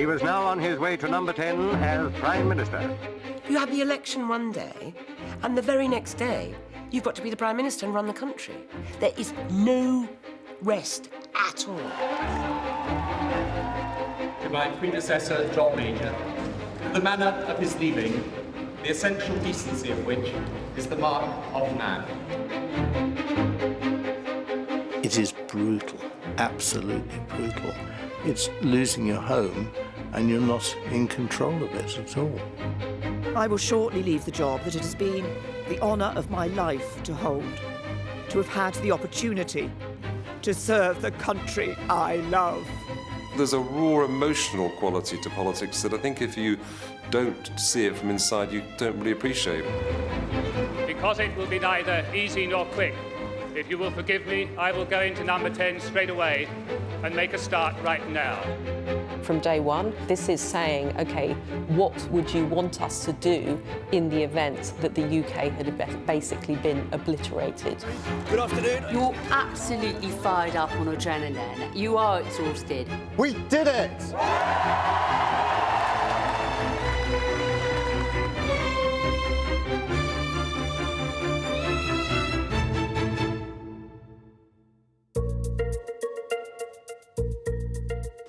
He was now on his way to number 10 as Prime Minister. You have the election one day, and the very next day, you've got to be the Prime Minister and run the country. There is no rest at all. To my predecessor, John Major, the manner of his leaving, the essential decency of which is the mark of man. It is brutal, absolutely brutal. It's losing your home and you're not in control of it at all. I will shortly leave the job that it has been the honour of my life to hold, to have had the opportunity to serve the country I love. There's a raw emotional quality to politics that I think if you don't see it from inside, you don't really appreciate. Because it will be neither easy nor quick, if you will forgive me, I will go into number 10 straight away and make a start right now. From day one, this is saying, OK, what would you want us to do in the event that the UK had basically been obliterated? Good afternoon. You're absolutely fired up on adrenaline. You are exhausted. We did it!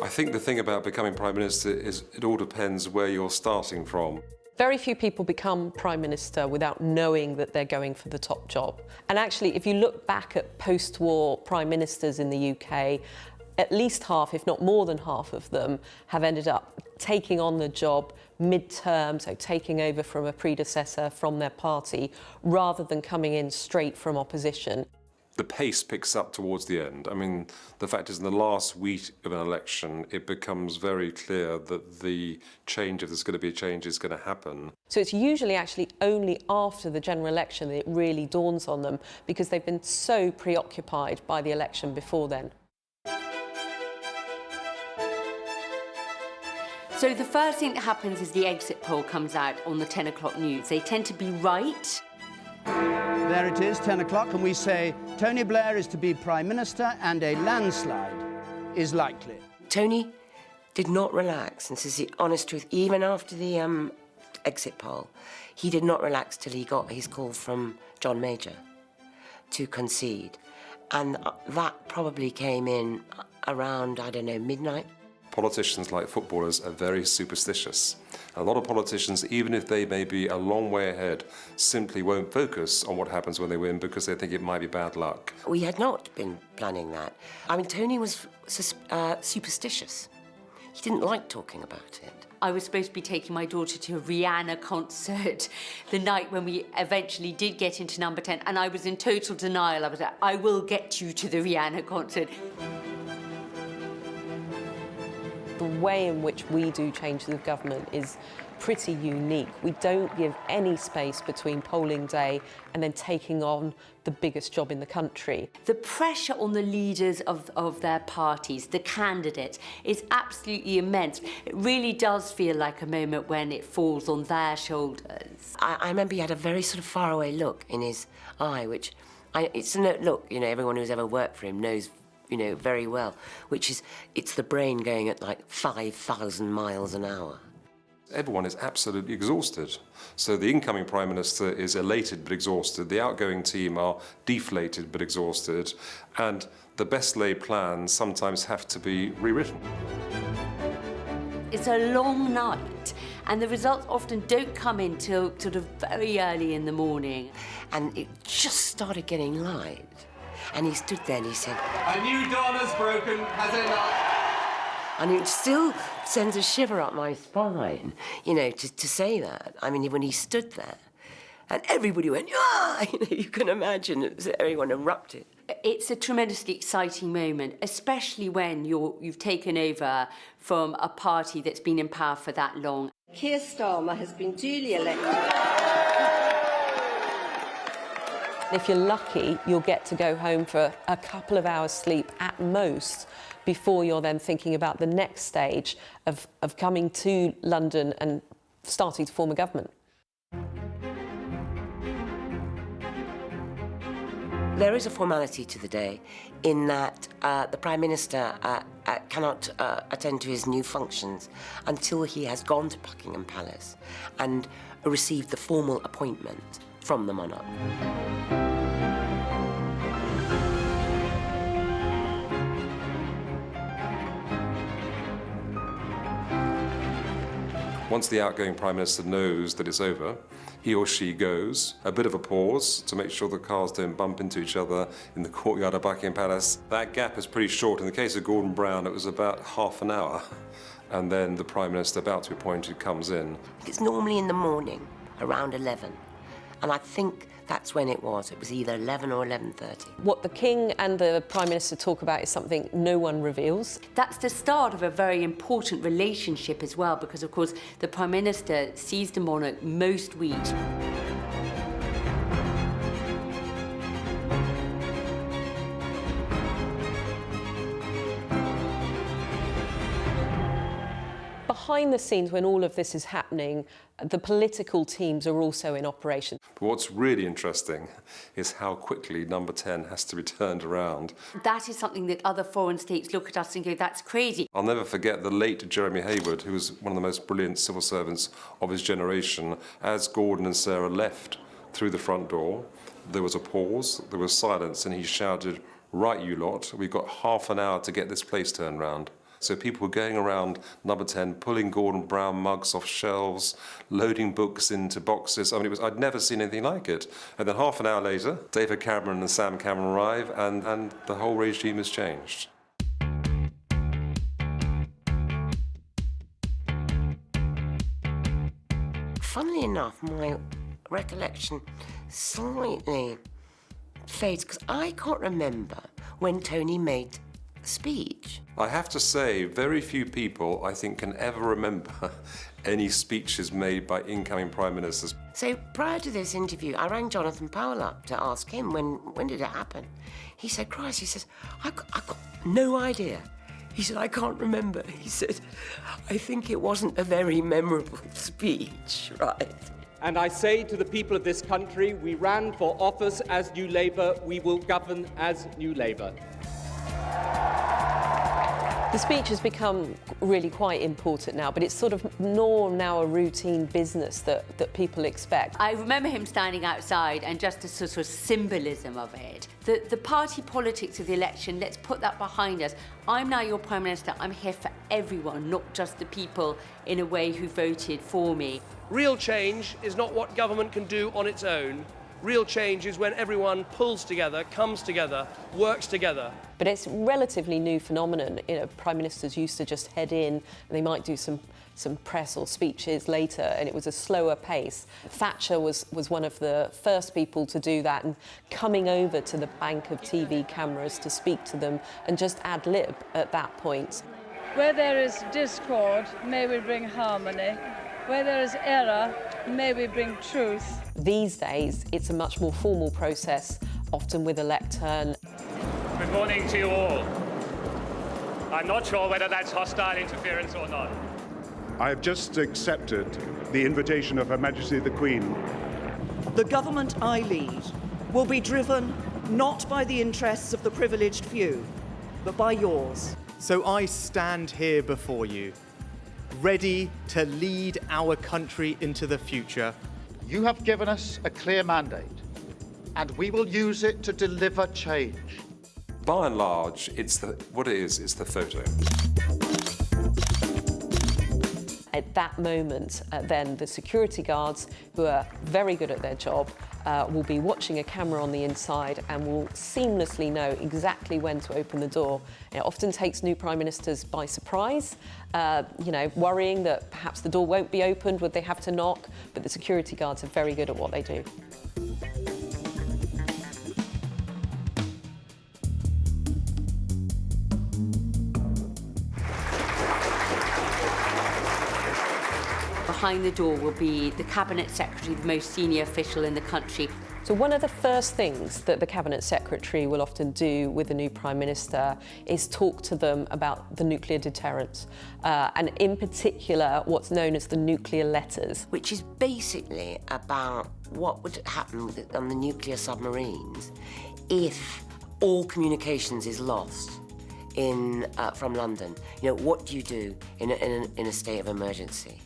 I think the thing about becoming Prime Minister is it all depends where you're starting from. Very few people become Prime Minister without knowing that they're going for the top job. And actually, if you look back at post-war Prime Ministers in the UK, at least half, if not more than half of them, have ended up taking on the job mid-term, so taking over from a predecessor from their party, rather than coming in straight from opposition. The pace picks up towards the end. I mean, the fact is in the last week of an election, it becomes very clear that the change, if there's going to be a change, is going to happen. So it's usually actually only after the general election that it really dawns on them, because they've been so preoccupied by the election before then. So the first thing that happens is the exit poll comes out on the 10 o'clock news. They tend to be right. There it is, 10 o'clock, and we say Tony Blair is to be Prime Minister and a landslide is likely. Tony did not relax, and this is the honest truth, even after the exit poll. He did not relax till he got his call from John Major to concede. And that probably came in around, I don't know, midnight. Politicians, like footballers, are very superstitious. A lot of politicians, even if they may be a long way ahead, simply won't focus on what happens when they win because they think it might be bad luck. We had not been planning that. I mean, Tony was superstitious. He didn't like talking about it. I was supposed to be taking my daughter to a Rihanna concert the night when we eventually did get into number 10, and I was in total denial. I was like, I will get you to the Rihanna concert. The way in which we do changes of government is pretty unique. We don't give any space between polling day and then taking on the biggest job in the country. The pressure on the leaders of their parties, the candidates, is absolutely immense. It really does feel like a moment when it falls on their shoulders. I remember he had a very sort of faraway look in his eye, which, it's a look, you know, everyone who's ever worked for him knows, you know, very well, which is, it's the brain going at like 5,000 miles an hour. Everyone is absolutely exhausted. So the incoming Prime Minister is elated but exhausted, the outgoing team are deflated but exhausted, and the best laid plans sometimes have to be rewritten. It's a long night, and the results often don't come in till sort of very early in the morning. And it just started getting light. And he stood there and he said, A new dawn has broken, has it not? and it still sends a shiver up my spine, you know, to say that. I mean, when he stood there, and everybody went, ah! You know, you can imagine everyone erupted. It's a tremendously exciting moment, especially when you've taken over from a party that's been in power for that long. Keir Starmer has been duly elected. If you're lucky, you'll get to go home for a couple of hours sleep at most before you're then thinking about the next stage of coming to London and starting to form a government. There is a formality to the day in that the Prime Minister cannot attend to his new functions until he has gone to Buckingham Palace and received the formal appointment from the monarch. Once the outgoing Prime Minister knows that it's over, he or she goes, a bit of a pause to make sure the cars don't bump into each other in the courtyard of Buckingham Palace. That gap is pretty short. In the case of Gordon Brown, it was about half an hour. And then the Prime Minister, about to be appointed, comes in. It's normally in the morning, around 11. And I think that's when it was. It was either 11 or 11:30. What the King and the Prime Minister talk about is something no one reveals. That's the start of a very important relationship as well, because, of course, the Prime Minister sees the monarch most weeks. Behind the scenes, when all of this is happening, the political teams are also in operation. But what's really interesting is how quickly Number 10 has to be turned around. That is something that other foreign states look at us and go, that's crazy. I'll never forget the late Jeremy Hayward, who was one of the most brilliant civil servants of his generation. As Gordon and Sarah left through the front door, there was a pause, there was silence, and he shouted, "Right, you lot, we've got half an hour to get this place turned round." So people were going around Number 10, pulling Gordon Brown mugs off shelves, loading books into boxes. I mean, I'd never seen anything like it. And then half an hour later, David Cameron and Sam Cameron arrive, and the whole regime has changed. Funnily enough, my recollection slightly fades, because I can't remember when Tony made a speech. I have to say, very few people, I think, can ever remember any speeches made by incoming Prime Ministers. So prior to this interview, I rang Jonathan Powell up to ask him when did it happen. He said, Christ, he says, I got no idea. He said, I can't remember. He said, I think it wasn't a very memorable speech, right? And I say to the people of this country, we ran for office as New Labour, we will govern as New Labour. The speech has become really quite important now, but it's sort of more now a routine business that people expect. I remember him standing outside, and just a sort of symbolism of it. The party politics of the election, let's put that behind us. I'm now your Prime Minister. I'm here for everyone, not just the people, in a way, who voted for me. Real change is not what government can do on its own. Real change is when everyone pulls together, comes together, works together. But it's a relatively new phenomenon. You know, Prime Ministers used to just head in, and they might do some press or speeches later, and it was a slower pace. Thatcher was one of the first people to do that, and coming over to the bank of TV cameras to speak to them and just ad lib at that point. Where there is discord, may we bring harmony. Where there is error, may we bring truth. These days, it's a much more formal process, often with a lectern. Good morning to you all. I'm not sure whether that's hostile interference or not. I have just accepted the invitation of Her Majesty the Queen. The government I lead will be driven not by the interests of the privileged few, but by yours. So I stand here before you, ready to lead our country into the future. You have given us a clear mandate, and we will use it to deliver change. By and large, it's the photo. At that moment, then the security guards, who are very good at their job, will be watching a camera on the inside and will seamlessly know exactly when to open the door. It often takes new Prime Ministers by surprise, worrying that perhaps the door won't be opened, would they have to knock? But the security guards are very good at what they do. Behind the door will be the Cabinet Secretary, the most senior official in the country. So one of the first things that the Cabinet Secretary will often do with the new Prime Minister is talk to them about the nuclear deterrent, and in particular what's known as the nuclear letters. Which is basically about what would happen on the nuclear submarines if all communications is lost from London, what do you do in a state of emergency?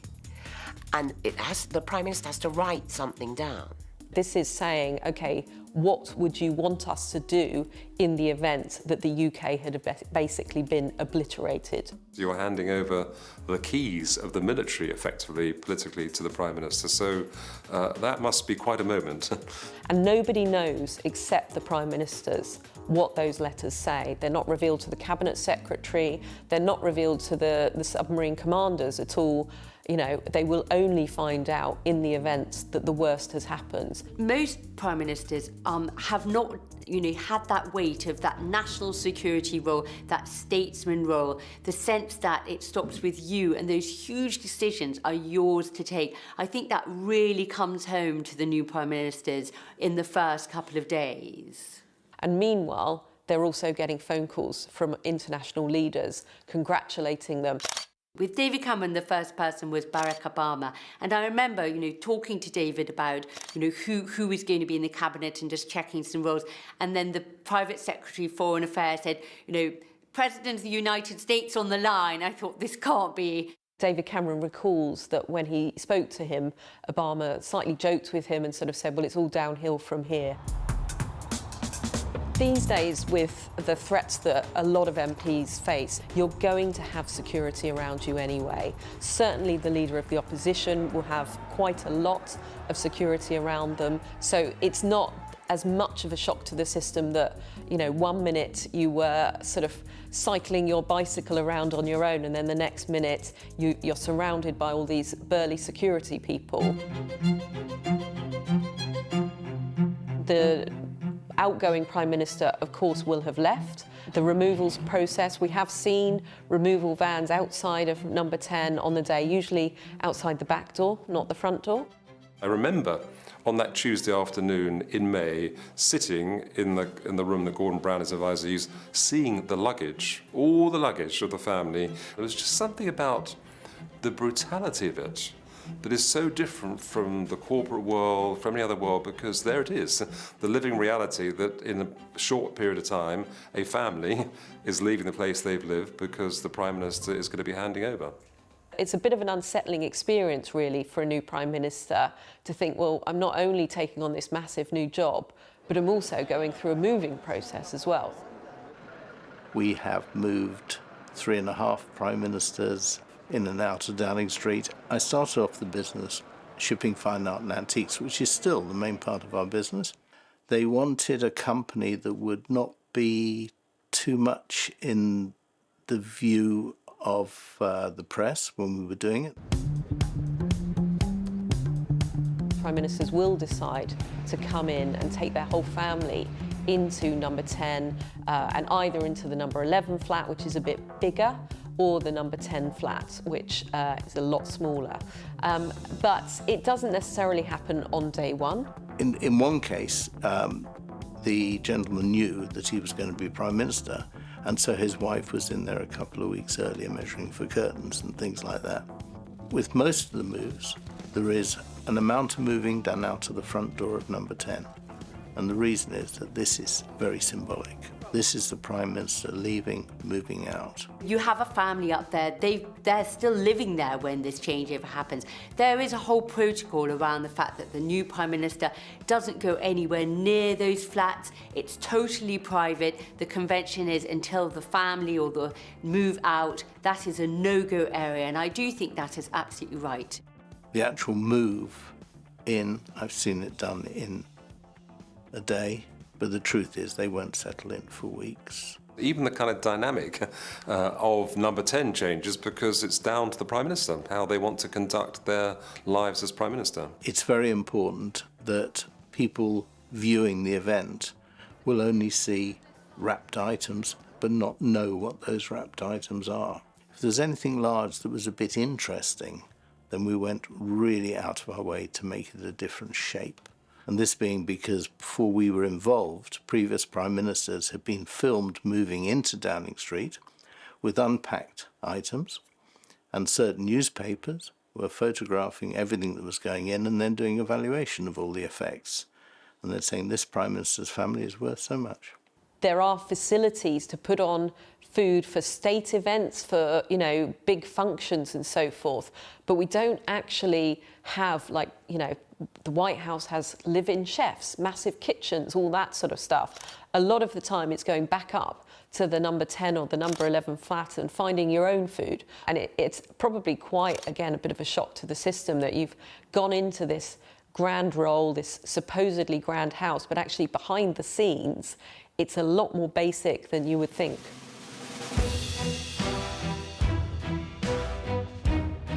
And the Prime Minister has to write something down. This is saying, OK, what would you want us to do in the event that the UK had basically been obliterated? You're handing over the keys of the military, effectively, politically, to the Prime Minister. So that must be quite a moment. And nobody knows, except the Prime Ministers, what those letters say. They're not revealed to the Cabinet Secretary. They're not revealed to the submarine commanders at all. They will only find out in the event that the worst has happened. Most Prime Ministers have not, had that weight of that national security role, that statesman role, the sense that it stops with you and those huge decisions are yours to take. I think that really comes home to the new Prime Ministers in the first couple of days. And meanwhile, they're also getting phone calls from international leaders congratulating them. With David Cameron, the first person was Barack Obama. And I remember, talking to David about, who is going to be in the cabinet and just checking some roles. And then the Private Secretary for Foreign Affairs said, President of the United States on the line. I thought, this can't be. David Cameron recalls that when he spoke to him, Obama slightly joked with him and sort of said, well, it's all downhill from here. These days, with the threats that a lot of MPs face, you're going to have security around you anyway. Certainly the Leader of the Opposition will have quite a lot of security around them, so it's not as much of a shock to the system that, 1 minute you were sort of cycling your bicycle around on your own and then the next minute you're surrounded by all these burly security people. The outgoing Prime Minister, of course, will have left. The removals process, we have seen removal vans outside of number 10 on the day, usually outside the back door, not the front door. I remember on that Tuesday afternoon in May, sitting in the room that Gordon Brown, his advisor, used, seeing the luggage, all the luggage of the family. There was just something about the brutality of it that is so different from the corporate world, from any other world, because there it is, the living reality that in a short period of time, a family is leaving the place they've lived because the Prime Minister is going to be handing over. It's a bit of an unsettling experience, really, for a new Prime Minister to think, well, I'm not only taking on this massive new job, but I'm also going through a moving process as well. We have moved 3.5 Prime Ministers in and out of Downing Street. I started off the business shipping fine art and antiques, which is still the main part of our business. They wanted a company that would not be too much in the view of the press when we were doing it. Prime Ministers will decide to come in and take their whole family into number 10 and either into the number 11 flat, which is a bit bigger, or the number 10 flat, which is a lot smaller. But it doesn't necessarily happen on day one. In one case, the gentleman knew that he was going to be Prime Minister, and so his wife was in there a couple of weeks earlier measuring for curtains and things like that. With most of the moves, there is an amount of moving done out of the front door of number 10. And the reason is that this is very symbolic. This is the Prime Minister leaving, moving out. You have a family up there. They're still living there when this changeover happens. There is a whole protocol around the fact that the new Prime Minister doesn't go anywhere near those flats. It's totally private. The convention is until the family or the move out. That is a no-go area, and I do think that is absolutely right. The actual move in, I've seen it done in a day. But the truth is, they won't settle in for weeks. Even the kind of dynamic of number 10 changes because it's down to the Prime Minister, how they want to conduct their lives as Prime Minister. It's very important that people viewing the event will only see wrapped items, but not know what those wrapped items are. If there's anything large that was a bit interesting, then we went really out of our way to make it a different shape. And this being because before we were involved, previous Prime Ministers had been filmed moving into Downing Street with unpacked items, and certain newspapers were photographing everything that was going in and then doing evaluation of all the effects. and they're saying this Prime Minister's family is worth so much. There are facilities to put on food for state events, for, you know, big functions and so forth, but we don't actually have, like, you know, the White House has live-in chefs, massive kitchens, all that sort of stuff. A lot of the time it's going back up to the number 10 or the number 11 flat and finding your own food. And it's probably quite, again, a bit of a shock to the system that you've gone into this grand role, this supposedly grand house, but actually behind the scenes, it's a lot more basic than you would think.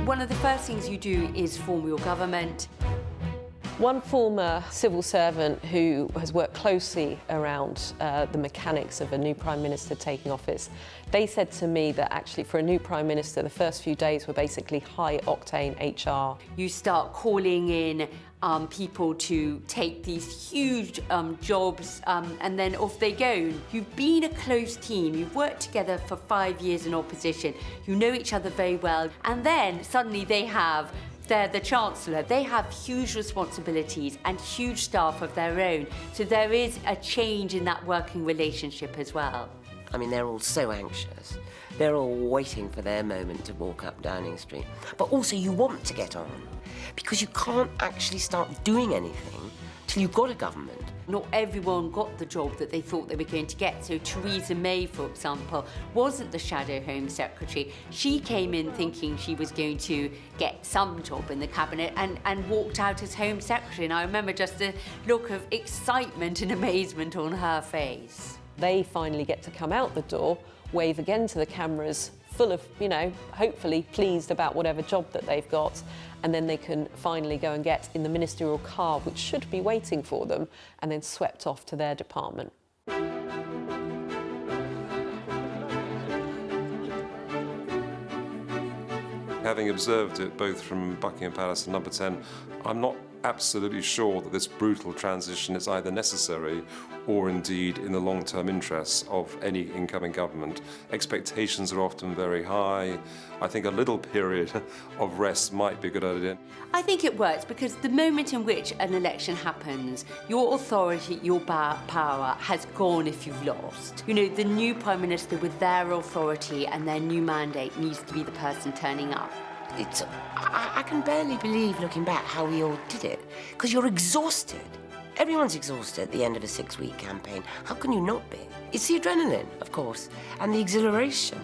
One of the first things you do is form your government. One former civil servant who has worked closely around the mechanics of a new Prime Minister taking office, they said to me that actually for a new Prime Minister, the first few days were basically high-octane HR. You start calling in people to take these huge jobs, and then off they go. You've been a close team, you've worked together for 5 years in opposition, you know each other very well, and then suddenly they're the Chancellor. They have huge responsibilities and huge staff of their own. So there is a change in that working relationship as well. I mean, they're all so anxious. They're all waiting for their moment to walk up Downing Street. But also you want to get on, because you can't actually start doing anything till you've got a government. Not everyone got the job that they thought they were going to get. So Theresa May, for example, wasn't the shadow Home Secretary. She came in thinking she was going to get some job in the cabinet and walked out as Home Secretary. And I remember just the look of excitement and amazement on her face. They finally get to come out the door, wave again to the cameras, full of, you know, hopefully pleased about whatever job that they've got, and then they can finally go and get in the ministerial car, which should be waiting for them, and then swept off to their department. Having observed it both from Buckingham Palace and Number 10, I'm not absolutely sure that this brutal transition is either necessary or indeed in the long-term interests of any incoming government. Expectations are often very high. I think a little period of rest might be a good idea. I think it works because the moment in which an election happens, your authority, your power has gone if you've lost. You know, the new Prime Minister with their authority and their new mandate needs to be the person turning up. I can barely believe, looking back, how we all did it. Because you're exhausted. Everyone's exhausted at the end of a 6-week campaign. How can you not be? It's the adrenaline, of course, and the exhilaration.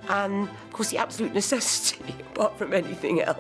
And, of course, the absolute necessity, apart from anything else.